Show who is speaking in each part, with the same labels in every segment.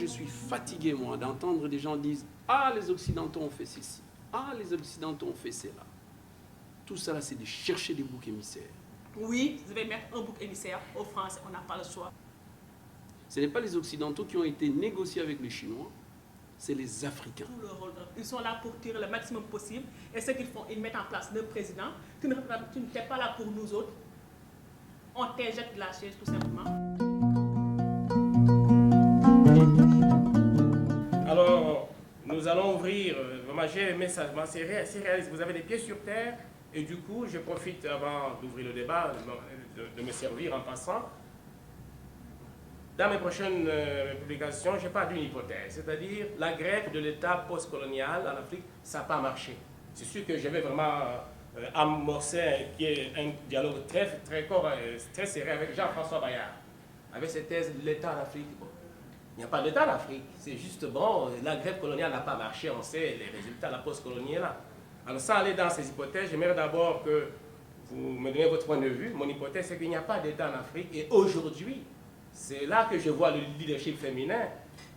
Speaker 1: je suis fatigué, moi, d'entendre des gens dire « Ah, les Occidentaux ont fait ceci. Ah, les Occidentaux ont fait cela. » Tout ça, là, c'est de chercher des boucs émissaires.
Speaker 2: Oui, je vais mettre un bouc émissaire aux Français, on n'a pas le choix.
Speaker 1: Ce n'est pas les Occidentaux qui ont été négociés avec les Chinois, c'est les Africains.
Speaker 2: Tout le rôle, ils sont là pour tirer le maximum possible. Et ce qu'ils font, ils mettent en place le président. Tu n'es pas là pour nous autres. On t'injecte de la chaise, tout simplement.
Speaker 3: Alors, nous allons ouvrir, vraiment j'ai aimé ça, c'est réaliste, vous avez les pieds sur terre, et du coup, je profite avant d'ouvrir le débat, de me servir en passant. Dans mes prochaines publications, je parle d'une hypothèse, c'est-à-dire la greffe de l'État postcolonial en Afrique, ça n'a pas marché. C'est sûr que je vais vraiment amorcer un dialogue très serré avec Jean-François Bayard, avec cette thèse de l'État en Afrique. Bon, il n'y a pas d'État en Afrique, c'est juste bon, la greffe coloniale n'a pas marché, on sait les résultats de la postcolonie est là. Alors sans aller dans ces hypothèses, j'aimerais d'abord que vous me donniez votre point de vue. Mon hypothèse, c'est qu'il n'y a pas d'État en Afrique, et aujourd'hui, c'est là que je vois le leadership féminin.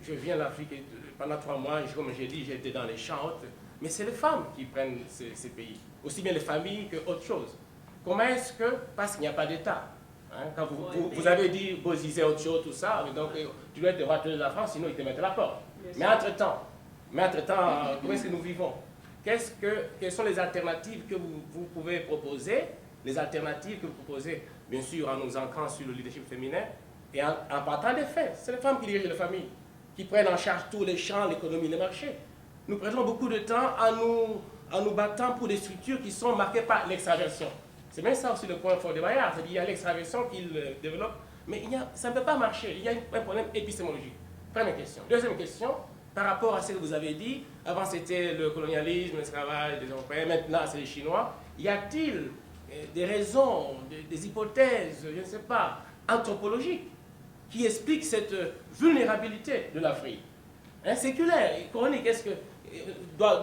Speaker 3: Je viens d'Afrique pendant 3 mois, comme j'ai dit, j'étais dans les champs hautes. Mais c'est les femmes qui prennent ces pays, aussi bien les familles que autre chose. Comment est-ce que, parce qu'il n'y a pas d'État, hein, quand vous avez dit Bozizé autre chose, tout ça, donc tu dois être le roi de la France, sinon ils te mettent à la porte. Mais entre-temps, comment est-ce que nous vivons? Quelles sont les alternatives que vous pouvez proposer? Les alternatives que vous proposez, bien sûr, en nous ancrant sur le leadership féminin, et en partant des faits. C'est les femmes qui dirigent les familles, qui prennent en charge tous les champs, l'économie, les marchés. Nous prenons beaucoup de temps en nous battant pour des structures qui sont marquées par l'extraversion. C'est bien ça aussi le point fort de Bayard, c'est qu'il y a l'extraversion qu'il développe, mais ça ne peut pas marcher, il y a un problème épistémologique. Première question. Deuxième question, par rapport à ce que vous avez dit, avant c'était le colonialisme, l'esclavage des Européens, maintenant c'est les Chinois, y a-t-il des raisons, des hypothèses, je ne sais pas, anthropologiques, qui explique cette vulnérabilité de l'Afrique, hein, séculaire, chronique? Est-ce que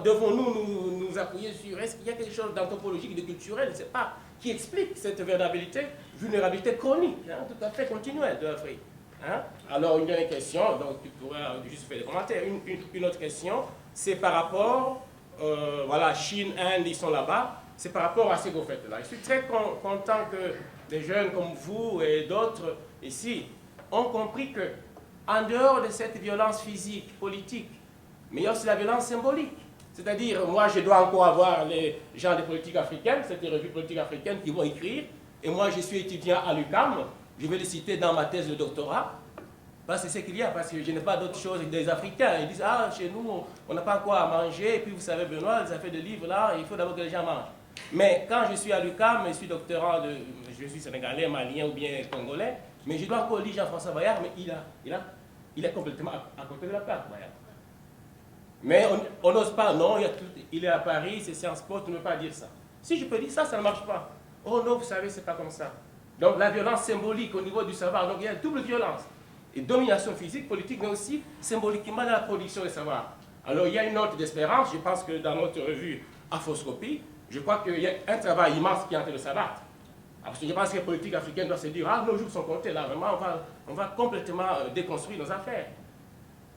Speaker 3: devons-nous nous appuyer sur, est-ce qu'il y a quelque chose d'anthropologique, de culturel, je ne sais pas, qui explique cette vulnérabilité chronique, hein, tout à fait continuelle de l'Afrique, hein? Alors une dernière question, donc tu pourras juste faire des commentaires. Une autre question, c'est par rapport, voilà, Chine, Inde, ils sont là-bas, c'est par rapport à ce que vous faites là. Je suis très content que des jeunes comme vous et d'autres ici ont compris que, en dehors de cette violence physique, politique, mais il y a aussi la violence symbolique. C'est-à-dire, moi, je dois encore avoir les gens des politiques africaines, cette revue politique africaine qui vont écrire, et moi, je suis étudiant à l'UQAM, je vais les citer dans ma thèse de doctorat, parce que c'est ce qu'il y a, parce que je n'ai pas d'autre chose que des Africains. Ils disent, ah, chez nous, on n'a pas quoi à manger, et puis vous savez, Benoît, ça fait des livres là, il faut d'abord que les gens mangent. Mais quand je suis à l'UQAM, je suis doctorant je suis sénégalais, malien ou bien congolais, mais je dois encore lire Jean-François Bayard, mais il est complètement à côté de la plaque, Bayard. Mais on n'ose pas, non, il est à Paris, c'est Sciences Po, tu ne peux pas dire ça. Si je peux dire ça, ça ne marche pas. Oh non, vous savez, c'est pas comme ça. Donc la violence symbolique au niveau du savoir, donc il y a double violence. Et domination physique, politique, mais aussi symboliquement dans la production des savoirs. Alors il y a une note d'espérance, je pense que dans notre revue Afroscopie, je crois qu'il y a un travail immense qui est en train de s'abattre. Parce que je pense que les politiques africaines doivent se dire, ah, nos jours sont comptés, là, vraiment, on va complètement déconstruire nos affaires.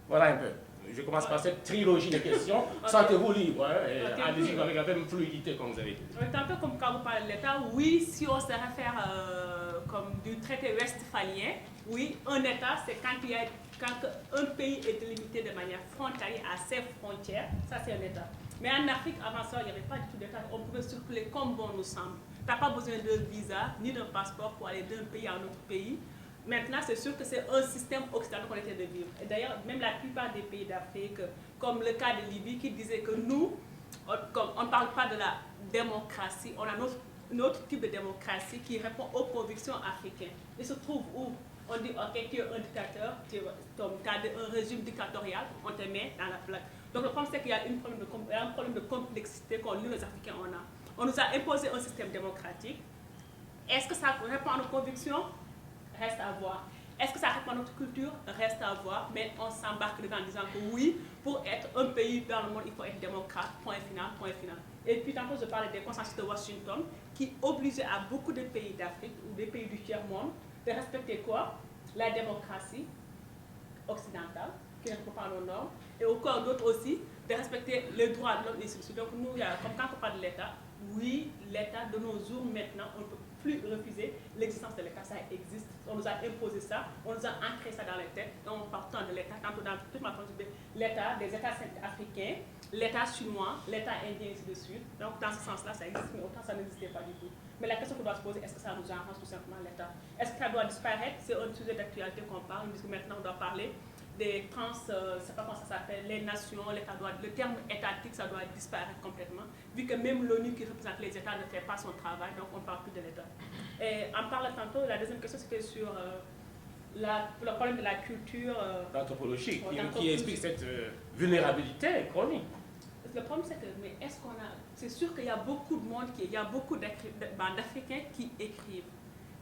Speaker 3: Voilà un peu. Je commence par cette trilogie de questions. Sentez-vous libre, hein, allez-y avec la même fluidité, comme vous avez dit.
Speaker 2: Un peu comme quand vous parlez de l'État, oui, si on se réfère comme du traité westphalien, oui, un État, c'est quand un pays est délimité de manière frontalière à ses frontières, ça c'est un État. Mais en Afrique, avant ça, il n'y avait pas du tout d'État. On pouvait circuler comme bon nous semble. Tu n'as pas besoin de visa ni d'un passeport pour aller d'un pays à un autre pays. Maintenant, c'est sûr que c'est un système occidental qu'on était de vivre. Et d'ailleurs, même la plupart des pays d'Afrique, comme le cas de Libye, qui disait que nous, on ne parle pas de la démocratie, on a notre type de démocratie qui répond aux convictions africaines. Il se trouve où on dit, ok, tu es un dictateur, tu as un régime dictatorial, on te met dans la plaque. Donc le problème, c'est qu'il y a un problème de complexité qu'on nous, les Africains, on a. On nous a imposé un système démocratique. Est-ce que ça répond à nos convictions? Reste à voir. Est-ce que ça répond à notre culture? Reste à voir. Mais on s'embarque dedans en disant que oui, pour être un pays dans le monde, il faut être démocrate. Point final, point final. Et puis tantôt, je parlais des consensus de Washington qui obligeaient à beaucoup de pays d'Afrique ou des pays du tiers-monde de respecter quoi? La démocratie occidentale, qui ne répondent pas à nos normes, et encore d'autres aussi, de respecter les droits de l'homme et ceci. Donc nous, comme quand on parle de l'État, oui, l'État de nos jours maintenant, on ne peut plus refuser l'existence de l'État, ça existe. On nous a imposé ça, on nous a ancré ça dans les têtes, donc on parle tant de l'État, tantôt dans toute ma pensée, l'État des États africains, l'État chinois, l'État indien, et ainsi de suite. Donc dans ce sens-là, ça existe, mais autant ça n'existait pas du tout. Mais la question qu'on doit se poser, est-ce que ça nous arrange tout simplement l'État? Est-ce que ça doit disparaître? C'est un sujet d'actualité qu'on parle, puisque maintenant on doit parler des trans, je ne sais pas comment ça s'appelle, les nations, le terme étatique, ça doit disparaître complètement, vu que même l'ONU qui représente les États ne fait pas son travail, donc on ne parle plus de l'État. Et en parlant tantôt, la deuxième question c'était sur le problème de la culture
Speaker 3: anthropologique, qui explique cette vulnérabilité chronique.
Speaker 2: Le problème c'est que, mais est-ce qu'on a, c'est sûr qu'il y a beaucoup de monde, il y a beaucoup d'Africains qui écrivent.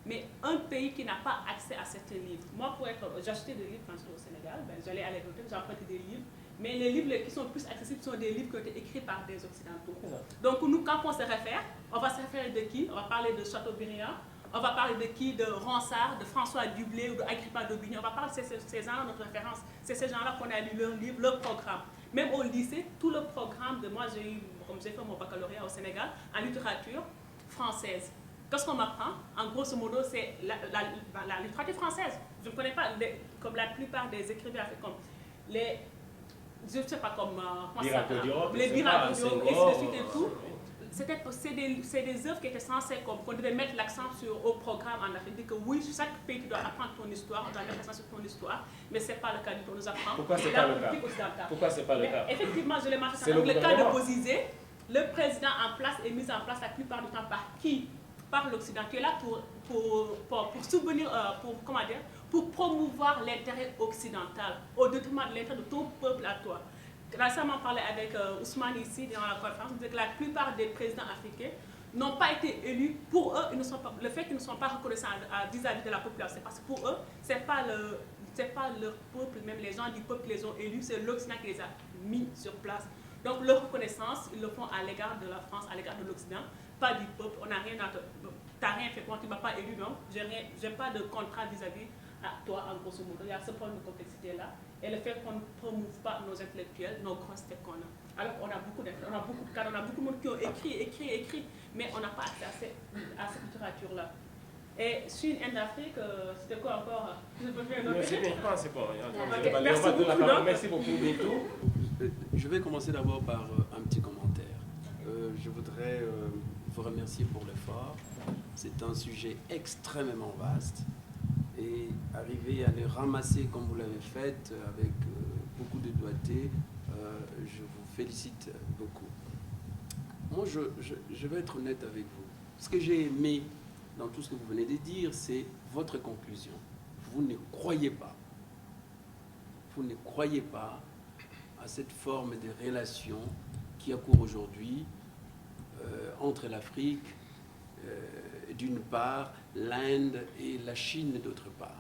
Speaker 2: Mais un pays qui n'a pas accès à certains livres. Moi, pour être, j'achetais des livres quand j'étais au Sénégal, j'allais à la bibliothèque, j'empruntais des livres. Mais les livres qui sont plus accessibles sont des livres qui ont été écrits par des Occidentaux. Donc nous, quand on se réfère, on va se référer de qui? On va parler de Chateaubriand, on va parler de qui? De Ronsard, de François Dublet ou d'Agrippa d'Aubigné. On va parler de ces gens-là, notre référence. C'est ces gens-là qu'on a lu leurs livres, leur programme. Même au lycée, tout le programme de moi, comme j'ai fait mon baccalauréat au Sénégal, en littérature française. Qu'est-ce qu'on m'apprend? En grosso modo, c'est la littérature française. Je ne connais pas, comme la plupart des écrivains africains, comme les, je ne sais pas comment
Speaker 3: Miracle d'Europe,
Speaker 2: les miracles d'Europe, et ainsi de suite et tout. C'est des œuvres qui étaient censées, qu'on devait mettre l'accent au programme en Afrique. Dire que oui, chaque pays tu dois apprendre ton histoire, on doit mettre l'accent sur ton histoire, mais ce n'est pas le cas du tout. On nous apprend.
Speaker 3: Pourquoi ce n'est pas le cas? Pourquoi ce n'est pas le cas?
Speaker 2: Effectivement, je l'ai mentionné. Donc, le cas de Bozizé, le président en place est mis en place la plupart du temps par qui? Par l'Occident, qui est là pour subvenir, pour promouvoir l'intérêt occidental au détriment de l'intérêt de ton peuple à toi. Récemment, on parlait avec Ousmane ici dans la conférence, on disait que la plupart des présidents africains n'ont pas été élus. Pour eux, le fait qu'ils ne sont pas reconnaissants vis-à-vis de la population, c'est parce que pour eux, ce n'est pas leur peuple, même les gens du peuple qui les ont élus, c'est l'Occident qui les a mis sur place. Donc leur reconnaissance, ils le font à l'égard de la France, à l'égard de l'Occident, pas du peuple. On n'a rien à t'as rien fait, moi tu ne m'as pas élu, non, j'ai pas de contrat vis-à-vis à toi en grosso modo. Il y a ce problème de complexité là, et le fait qu'on ne promouve pas nos intellectuels, nos grosses têtes qu'on a. Alors on a beaucoup de cas, on a beaucoup de monde qui ont écrit, mais on n'a pas accès à cette littérature là. Et Chine, Inde, Afrique, c'était quoi encore? Je peux faire une autre question?
Speaker 3: C'est bon.
Speaker 2: Merci
Speaker 3: beaucoup, Bintou.
Speaker 1: Je vais commencer d'abord par un petit commentaire. Je voudrais vous remercier pour l'effort. C'est un sujet extrêmement vaste et arriver à le ramasser comme vous l'avez fait avec beaucoup de doigté, je vous félicite beaucoup. Moi, je vais être honnête avec vous. Ce que j'ai aimé dans tout ce que vous venez de dire, c'est votre conclusion. Vous ne croyez pas. Vous ne croyez pas à cette forme de relation qui a cours aujourd'hui entre l'Afrique d'une part, l'Inde et la Chine d'autre part.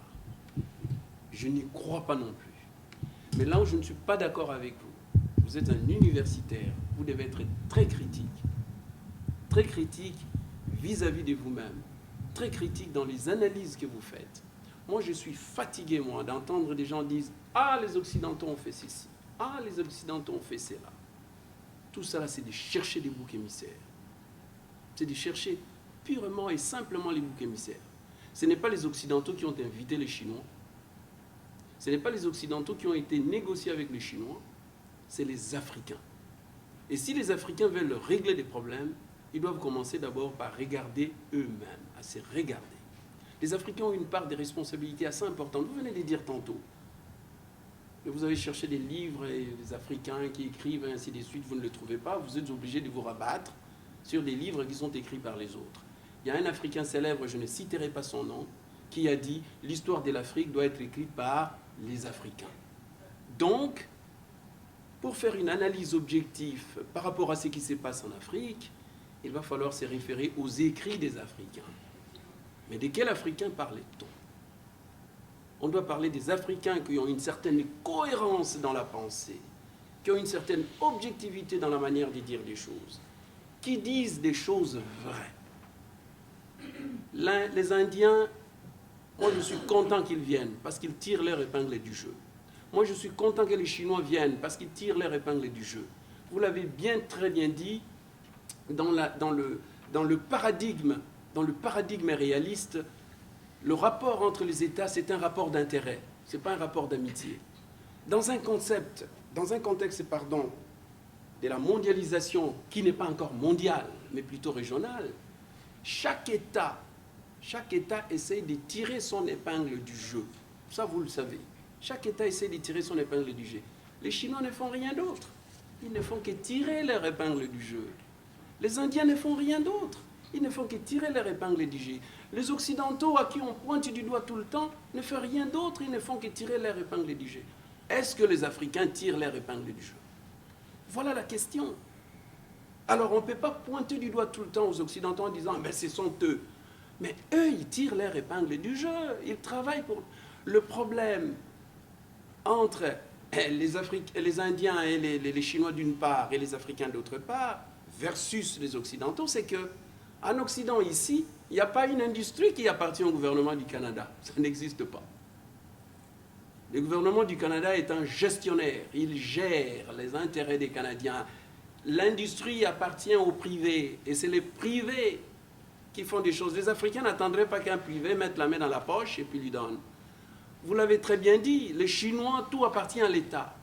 Speaker 1: Je n'y crois pas non plus. Mais là où je ne suis pas d'accord avec vous, vous êtes un universitaire, vous devez être très critique vis-à-vis de vous-même, très critique dans les analyses que vous faites. Moi, je suis fatigué, d'entendre des gens dire « Ah, les Occidentaux ont fait ceci. Ah, les Occidentaux ont fait cela. » Tout ça, c'est de chercher des boucs émissaires. C'est de chercher purement et simplement les boucs émissaires. Ce n'est pas les Occidentaux qui ont invité les Chinois. Ce n'est pas les Occidentaux qui ont été négociés avec les Chinois. C'est les Africains. Et si les Africains veulent régler des problèmes, ils doivent commencer d'abord par regarder eux-mêmes, à se regarder. Les Africains ont une part de responsabilité assez importante. Vous venez de dire tantôt. Et vous avez cherché des livres et les Africains qui écrivent et ainsi de suite, vous ne les trouvez pas. Vous êtes obligés de vous rabattre sur des livres qui sont écrits par les autres. Il y a un Africain célèbre, je ne citerai pas son nom, qui a dit « L'histoire de l'Afrique doit être écrite par les Africains ». Donc, pour faire une analyse objective par rapport à ce qui se passe en Afrique, il va falloir se référer aux écrits des Africains. Mais de quel Africain parlait-on? On doit parler des Africains qui ont une certaine cohérence dans la pensée, qui ont une certaine objectivité dans la manière de dire des choses, qui disent des choses vraies. Les Indiens, moi je suis content qu'ils viennent parce qu'ils tirent leur épingle du jeu. Moi, je suis content que les Chinois viennent parce qu'ils tirent leur épingle du jeu. Vous l'avez très bien dit, dans le paradigme réaliste, le rapport entre les États, c'est un rapport d'intérêt, ce n'est pas un rapport d'amitié. Dans un contexte de la mondialisation qui n'est pas encore mondiale, mais plutôt régionale, chaque État essaie de tirer son épingle du jeu. Ça, vous le savez. Chaque État essaie de tirer son épingle du jeu. Les Chinois ne font rien d'autre. Ils ne font que tirer leur épingle du jeu. Les Indiens ne font rien d'autre. Ils ne font que tirer leur épingle du jeu. Les Occidentaux, à qui on pointe du doigt tout le temps, ne font rien d'autre. Ils ne font que tirer leur épingle du jeu. Est-ce que les Africains tirent leur épingle du jeu? Voilà la question. Alors, on ne peut pas pointer du doigt tout le temps aux Occidentaux en disant « mais ce sont eux ». Mais eux, ils tirent leur épingle du jeu. Ils travaillent pour... Le problème entre les Indiens et les Chinois d'une part et les Africains d'autre part, versus les Occidentaux, c'est qu'en Occident, ici, il n'y a pas une industrie qui appartient au gouvernement du Canada. Ça n'existe pas. Le gouvernement du Canada est un gestionnaire. Il gère les intérêts des Canadiens. L'industrie appartient au privé. Et c'est les privés qui font des choses. Les Africains n'attendraient pas qu'un privé mette la main dans la poche et puis lui donne. Vous l'avez très bien dit, les Chinois, tout appartient à l'État.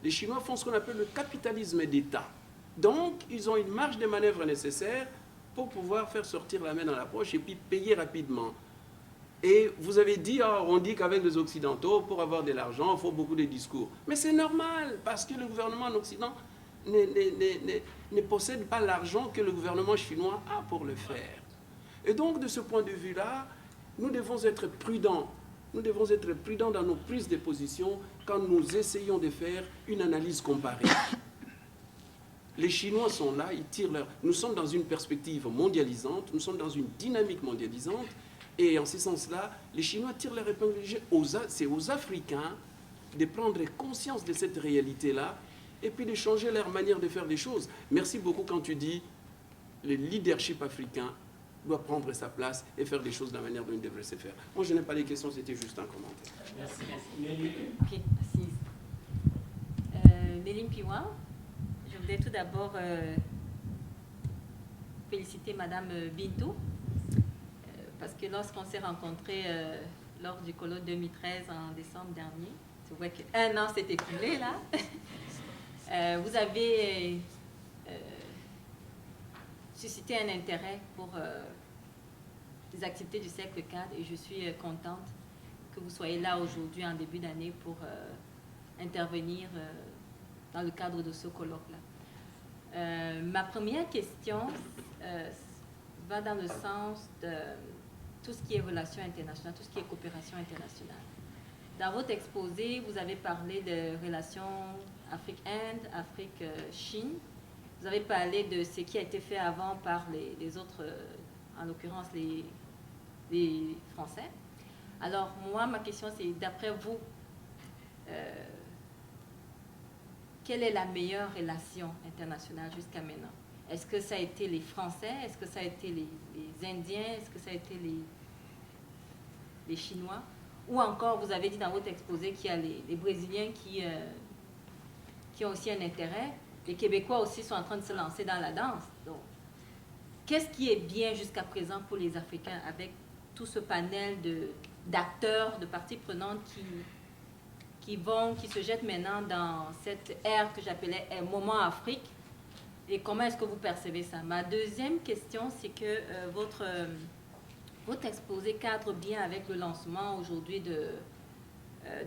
Speaker 1: Les Chinois font ce qu'on appelle le capitalisme d'État. Donc, ils ont une marge de manœuvre nécessaire pour pouvoir faire sortir la main dans la poche et puis payer rapidement. Et vous avez dit, on dit qu'avec les Occidentaux, pour avoir de l'argent, il faut beaucoup de discours. Mais c'est normal, parce que le gouvernement en Occident ne possède pas l'argent que le gouvernement chinois a pour le faire. Et donc, de ce point de vue-là, nous devons être prudents. Nous devons être prudents dans nos prises de position quand nous essayons de faire une analyse comparée. Les Chinois sont là, ils tirent leur... Nous sommes dans une perspective mondialisante, nous sommes dans une dynamique mondialisante, et en ce sens-là, les Chinois tirent leur épingle du jeu. C'est aux Africains de prendre conscience de cette réalité-là, et puis de changer leur manière de faire des choses. Merci beaucoup quand tu dis le leadership africain doit prendre sa place et faire des choses de la manière dont il devrait se faire. Moi, je n'ai pas de questions, c'était juste un commentaire.
Speaker 3: Merci.
Speaker 4: Ok, assise. Méline Piwa, je voudrais tout d'abord féliciter Madame Bintou, parce que lorsqu'on s'est rencontrés lors du Colo 2013 en décembre dernier, c'est vrai qu'un an s'est écoulé là, vous avez suscité un intérêt pour les activités du cercle 4 et je suis contente que vous soyez là aujourd'hui en début d'année pour intervenir dans le cadre de ce colloque-là. Ma première question va dans le sens de tout ce qui est relations internationales, tout ce qui est coopération internationale. Dans votre exposé, vous avez parlé de relations Afrique-Inde, Afrique-Chine. Vous avez parlé de ce qui a été fait avant par les autres, en l'occurrence les Français. Alors, moi, ma question, c'est, d'après vous, quelle est la meilleure relation internationale jusqu'à maintenant? Est-ce que ça a été les Français? Est-ce que ça a été les Indiens? Est-ce que ça a été les Chinois? Ou encore, vous avez dit dans votre exposé qu'il y a les Brésiliens qui ont aussi un intérêt. Les Québécois aussi sont en train de se lancer dans la danse. Donc, qu'est-ce qui est bien jusqu'à présent pour les Africains avec tout ce panel d'acteurs, de parties prenantes qui se jettent maintenant dans cette ère que j'appelais Moment Afrique? Et comment est-ce que vous percevez ça? Ma deuxième question, c'est que votre exposé cadre bien avec le lancement aujourd'hui de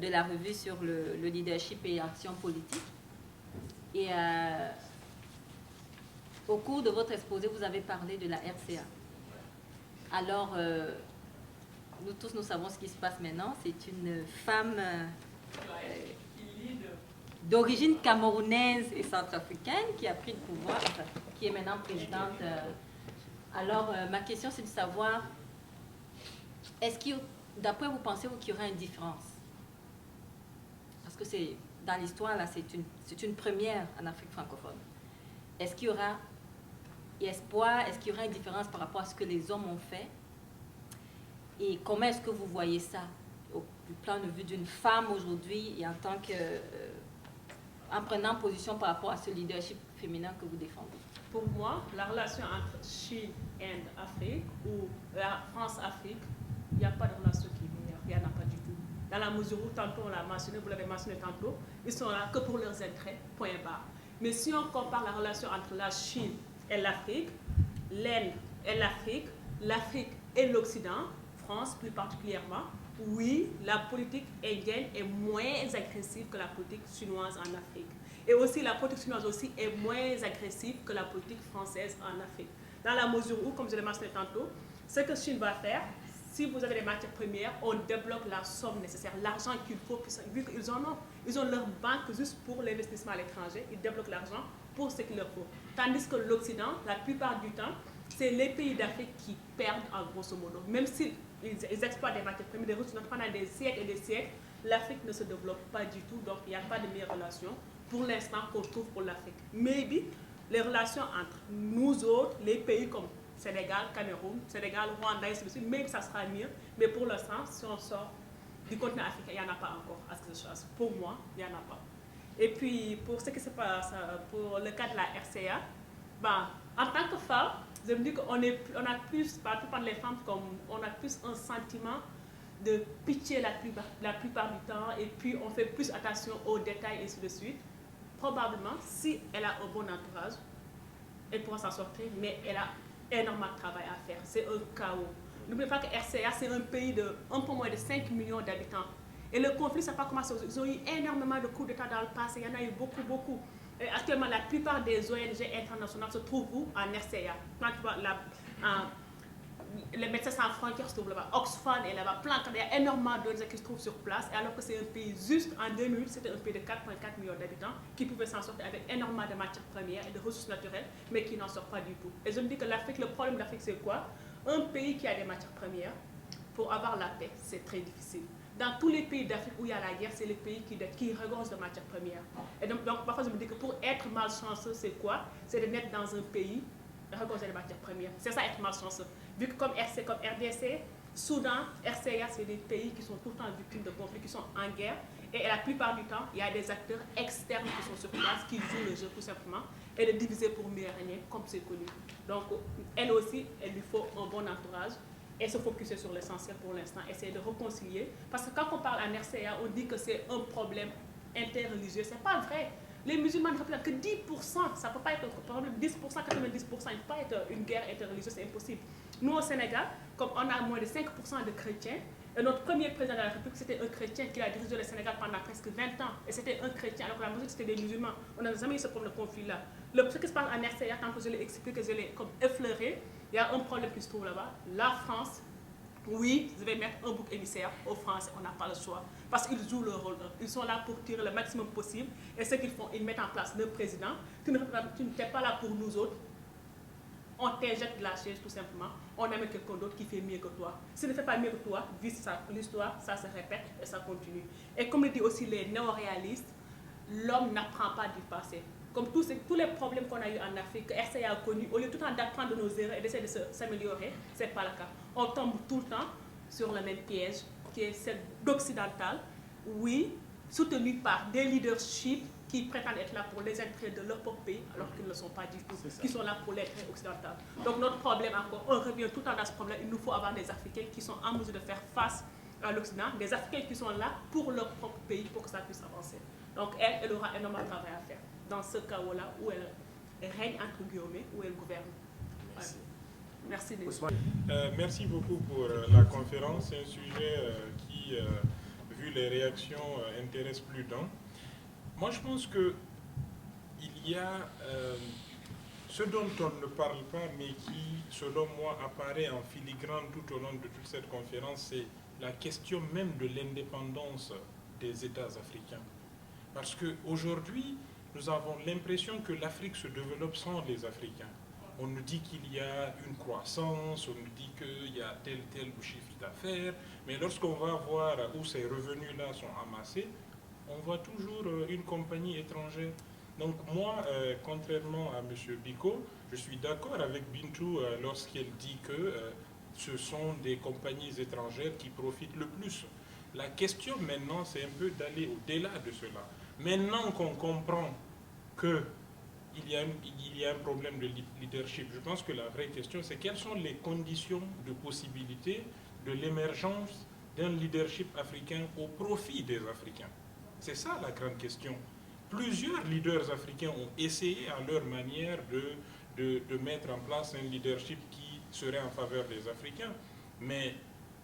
Speaker 4: la revue sur le leadership et l'action politique. Et au cours de votre exposé, vous avez parlé de la RCA. Alors, nous tous, nous savons ce qui se passe maintenant. C'est une femme d'origine camerounaise et centrafricaine qui a pris le pouvoir, qui est maintenant présidente. Alors, ma question, c'est de savoir, est-ce qu'il, d'après vous, pensez-vous qu'il y aura une différence? Parce que c'est, dans l'histoire, là, c'est une première en Afrique francophone. Est-ce qu'il y aura espoir? Est-ce qu'il y aura une différence par rapport à ce que les hommes ont fait? Et comment est-ce que vous voyez ça? du plan de vue d'une femme aujourd'hui et en tant que, en prenant position par rapport à ce leadership féminin que vous défendez?
Speaker 2: Pour moi, la relation entre Chine, Inde, Afrique ou la France-Afrique, il n'y a pas de relation qui est meilleure. Il n'y en a pas du tout. Dans la mesure où, tantôt on l'a mentionné, vous l'avez mentionné tantôt, ils sont là que pour leurs intérêts, point barre. Mais si on compare la relation entre la Chine et l'Afrique, l'Inde et l'Afrique et l'Occident, France plus particulièrement, oui, la politique indienne est moins agressive que la politique chinoise en Afrique. Et aussi, la politique chinoise aussi est moins agressive que la politique française en Afrique. Dans la mesure où, comme je l'ai mentionné tantôt, ce que Chine va faire, si vous avez des matières premières, on débloque la somme nécessaire, l'argent qu'il faut, vu qu'ils en ont. Ils ont leur banque juste pour l'investissement à l'étranger, ils débloquent l'argent pour ce qu'il leur faut. Tandis que l'Occident, la plupart du temps, c'est les pays d'Afrique qui perdent en grosso modo. Même s'ils exploitent des matières premières, des ressources pendant des siècles et des siècles, l'Afrique ne se développe pas du tout, donc il n'y a pas de meilleure relation pour l'instant qu'on trouve pour l'Afrique. Maybe les relations entre nous autres, les pays comme Sénégal, Cameroun, Sénégal, Rwanda, et ainsi de suite, même ça sera mieux. Mais pour l'instant, si on sort du continent africain, il n'y en a pas encore à ce que je sache. Pour moi, il n'y en a pas. Et puis, pour ce qui se passe, pour le cas de la RCA, ben, en tant que femme, je me dis qu'on a plus, par les femmes, comme on a plus un sentiment de pitié la plupart du temps, et puis on fait plus attention aux détails et ainsi de suite. Probablement, si elle a un bon entourage, elle pourra s'en sortir, mais elle a énormément de travail à faire. C'est un chaos. N'oubliez pas que RCA, c'est un pays de un peu moins de 5 millions d'habitants. Et le conflit, ça n'a pas commencé. Ils ont eu énormément de coups d'État dans le passé. Il y en a eu beaucoup, beaucoup. Et actuellement, la plupart des ONG internationales se trouvent où? En RCA. Quand tu vois les médecins sans frontières se trouvent là-bas, Oxfam est là-bas, il y a énormément d'ONG qui se trouvent sur place, alors que c'est un pays juste, en 2008, c'était un pays de 4,4 millions d'habitants qui pouvait s'en sortir avec énormément de matières premières et de ressources naturelles, mais qui n'en sort pas du tout. Et je me dis que l'Afrique, le problème de l'Afrique, c'est quoi? Un pays qui a des matières premières, pour avoir la paix, c'est très difficile. Dans tous les pays d'Afrique où il y a la guerre, c'est les pays qui regorgent de matières premières. Et donc parfois, je me dis que pour être malchanceux, c'est quoi? C'est de naître dans un pays regorgé de matières premières. C'est ça, être malchanceux. Vu que comme RDC, Soudan, RCA, c'est des pays qui sont tout le temps victimes de conflits, qui sont en guerre. Et la plupart du temps, il y a des acteurs externes qui sont sur place, qui jouent le jeu tout simplement, et de diviser pour mieux régner, comme c'est connu. Donc, elle aussi, elle lui faut un bon entourage, et se focuser sur l'essentiel pour l'instant, essayer de réconcilier. Parce que quand on parle en RCA, on dit que c'est un problème interreligieux. Ce n'est pas vrai. Les musulmans ne représentent que 10%. Ça ne peut pas être un problème. 10%, 90%, il ne peut pas être une guerre interreligieuse, c'est impossible. Nous, au Sénégal, comme on a moins de 5% de chrétiens, et notre premier président de la République, c'était un chrétien qui a dirigé le Sénégal pendant presque 20 ans. Et c'était un chrétien, alors que la majorité, c'était des musulmans. On n'a jamais eu ce problème de conflit-là. Ce qui se passe en RCA, tant que je l'ai expliqué, que je l'ai comme effleuré, il y a un problème qui se trouve là-bas. La France, oui, je vais mettre un bouc émissaire aux Français, on n'a pas le choix. Parce qu'ils jouent leur rôle. Ils sont là pour tirer le maximum possible. Et ce qu'ils font, ils mettent en place le président. Tu n'es pas là pour nous autres. On t'injecte de la chaise tout simplement. On amène quelqu'un d'autre qui fait mieux que toi. S'il ne fait pas mieux que toi, l'histoire, ça se répète et ça continue. Et comme le dit aussi les néo-réalistes, l'homme n'apprend pas du passé. Comme tous les problèmes qu'on a eu en Afrique, que RCA a connu, au lieu tout le temps d'apprendre de nos erreurs et d'essayer de s'améliorer, ce n'est pas le cas. On tombe tout le temps sur le même piège, qui est celle d'occidental, oui, soutenu par des leaderships qui prétendent être là pour les intérêts de leur propre pays, alors qu'ils ne le sont pas du tout, qui sont là pour l'intérêt occidental. Donc notre problème encore, on revient tout le temps dans ce problème, il nous faut avoir des Africains qui sont en mesure de faire face à l'Occident, des Africains qui sont là pour leur propre pays, pour que ça puisse avancer. Donc elle aura énormément de travail à faire dans ce chaos-là où elle règne entre guillemets, où elle gouverne.
Speaker 3: Merci.
Speaker 2: Ouais. Merci Denis.
Speaker 5: Merci beaucoup pour la conférence. C'est un sujet qui, vu les réactions, intéresse plus d'un. Moi, je pense qu'il y a ce dont on ne parle pas, mais qui, selon moi, apparaît en filigrane tout au long de toute cette conférence, c'est la question même de l'indépendance des États africains. Parce qu'aujourd'hui, nous avons l'impression que l'Afrique se développe sans les Africains. On nous dit qu'il y a une croissance, on nous dit qu'il y a tel chiffre d'affaires, mais lorsqu'on va voir où ces revenus-là sont amassés, on voit toujours une compagnie étrangère. Donc moi, contrairement à M. Biko, je suis d'accord avec Bintou lorsqu'elle dit que ce sont des compagnies étrangères qui profitent le plus. La question maintenant, c'est un peu d'aller au-delà de cela. Maintenant qu'on comprend qu'il y a un problème de leadership, je pense que la vraie question, c'est quelles sont les conditions de possibilité de l'émergence d'un leadership africain au profit des Africains. C'est ça la grande question. Plusieurs leaders africains ont essayé à leur manière de mettre en place un leadership qui serait en faveur des Africains. Mais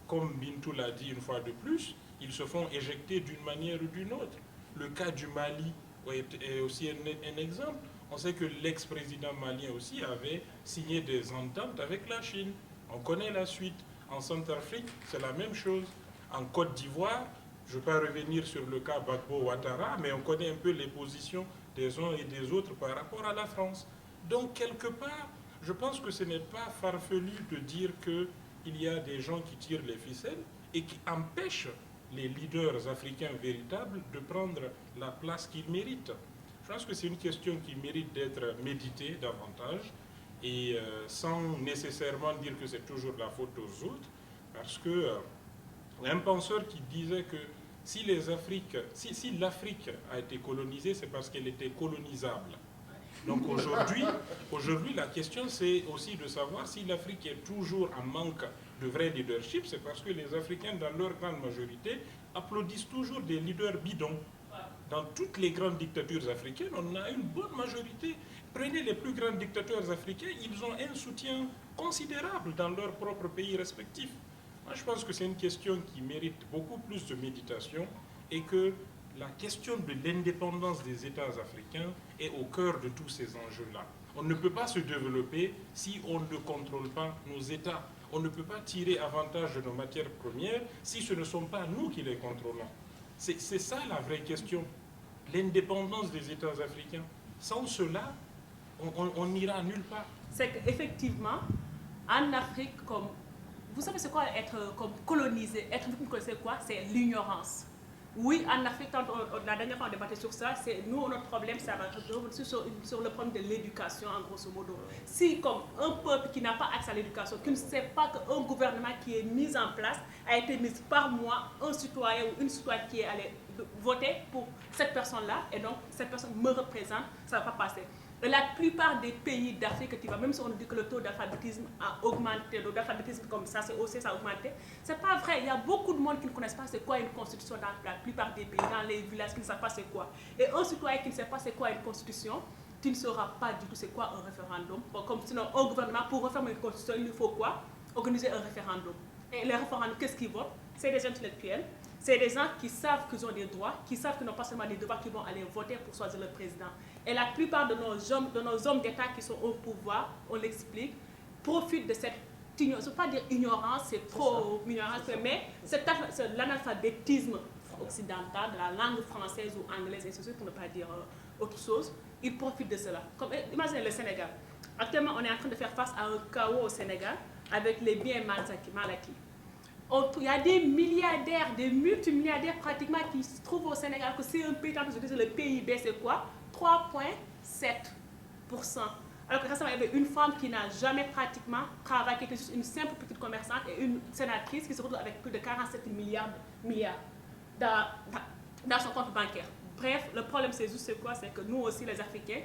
Speaker 5: comme Bintou l'a dit une fois de plus, ils se font éjecter d'une manière ou d'une autre. Le cas du Mali est aussi un exemple. On sait que l'ex-président malien aussi avait signé des ententes avec la Chine. On connaît la suite. En Centrafrique, c'est la même chose. En Côte d'Ivoire, je ne vais pas revenir sur le cas Gbagbo-Ouattara, mais on connaît un peu les positions des uns et des autres par rapport à la France. Donc, quelque part, je pense que ce n'est pas farfelu de dire qu'il y a des gens qui tirent les ficelles et qui empêchent les leaders africains véritables de prendre la place qu'ils méritent. Je pense que c'est une question qui mérite d'être méditée davantage et sans nécessairement dire que c'est toujours la faute aux autres, parce que un penseur qui disait que si l'Afrique a été colonisée, c'est parce qu'elle était colonisable. Donc aujourd'hui, la question c'est aussi de savoir si l'Afrique est toujours en manque de vrai leadership, c'est parce que les Africains, dans leur grande majorité, applaudissent toujours des leaders bidons. Dans toutes les grandes dictatures africaines, on a une bonne majorité. Prenez les plus grands dictateurs africains, ils ont un soutien considérable dans leur propre pays respectif. Moi, je pense que c'est une question qui mérite beaucoup plus de méditation et que la question de l'indépendance des États africains est au cœur de tous ces enjeux-là. On ne peut pas se développer si on ne contrôle pas nos États. On ne peut pas tirer avantage de nos matières premières si ce ne sont pas nous qui les contrôlons. C'est ça la vraie question, l'indépendance des États africains. Sans cela, on n'ira nulle part.
Speaker 2: C'est qu'effectivement, en Afrique, comme vous savez c'est quoi être comme colonisé, être victime, c'est quoi? C'est l'ignorance. Oui, en Afrique, la dernière fois on débattait sur ça, nous, notre problème, ça va sur le problème de l'éducation, en grosso modo. Si, comme un peuple qui n'a pas accès à l'éducation, qui ne sait pas qu'un gouvernement qui est mis en place a été mis par moi, un citoyen ou une citoyenne qui est allé voter pour cette personne-là, et donc cette personne me représente, ça ne va pas passer. Et la plupart des pays d'Afrique, même si on dit que le taux d'alphabétisme a augmenté, le taux d'alphabétisme comme ça, c'est aussi ça a augmenté, c'est pas vrai. Il y a beaucoup de monde qui ne connaissent pas c'est quoi une constitution dans la plupart des pays, dans les villages qui ne savent pas c'est quoi. Et un citoyen qui ne sait pas c'est quoi une constitution, tu ne sauras pas du tout c'est quoi un référendum. Comme sinon, un gouvernement, pour refaire une constitution, il faut quoi? Organiser un référendum. Et les référendums, qu'est-ce qu'ils votent? C'est des intellectuels. C'est des gens qui savent qu'ils ont des droits, qui savent qu'ils n'ont pas seulement des devoirs, qui vont aller voter pour choisir le président. Et la plupart de nos hommes d'État qui sont au pouvoir, on l'explique, profitent de cette ignorance. Je ne veux pas dire ignorance, c'est trop ignorance, mais c'est l'analphabétisme occidental, de la langue française ou anglaise, et ceci pour ne pas dire autre chose. Ils profitent de cela. Imaginez le Sénégal. Actuellement, on est en train de faire face à un chaos au Sénégal avec les biens mal acquis. Il y a des milliardaires, des multimilliardaires pratiquement qui se trouvent au Sénégal, que c'est un pays, tant que je dis, le PIB, c'est quoi? 3,7%. Alors que récemment, il y avait une femme qui n'a jamais pratiquement travaillé, qui était juste une simple petite commerçante, et une sénatrice qui se retrouve avec plus de 47 milliards dans son compte bancaire. Bref, le problème, c'est juste quoi? C'est que nous aussi, les Africains,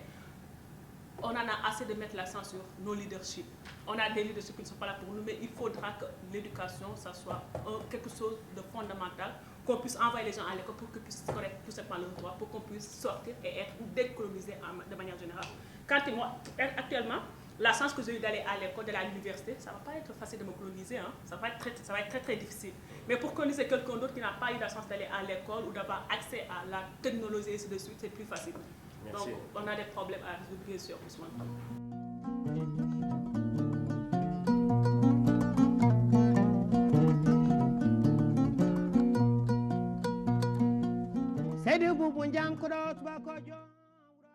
Speaker 2: on en a assez de mettre l'accent sur nos leaderships. On a des leaderships qui ne sont pas là pour nous, mais il faudra que l'éducation, ça soit quelque chose de fondamental, qu'on puisse envoyer les gens à l'école pour qu'ils puissent connaître tout simplement leurs droits, pour qu'on puisse sortir et être décolonisés de manière générale. Actuellement, la chance que j'ai eu d'aller à l'école, de l'université, ça ne va pas être facile de me coloniser, hein. Ça va être très très difficile. Mais pour coloniser quelqu'un d'autre qui n'a pas eu la chance d'aller à l'école ou d'avoir accès à la technologie et ainsi de suite, c'est plus facile.
Speaker 3: Merci.
Speaker 2: Donc, on a des problèmes à résoudre, bien sûr, Ousmane.
Speaker 6: Sede bubu njankuro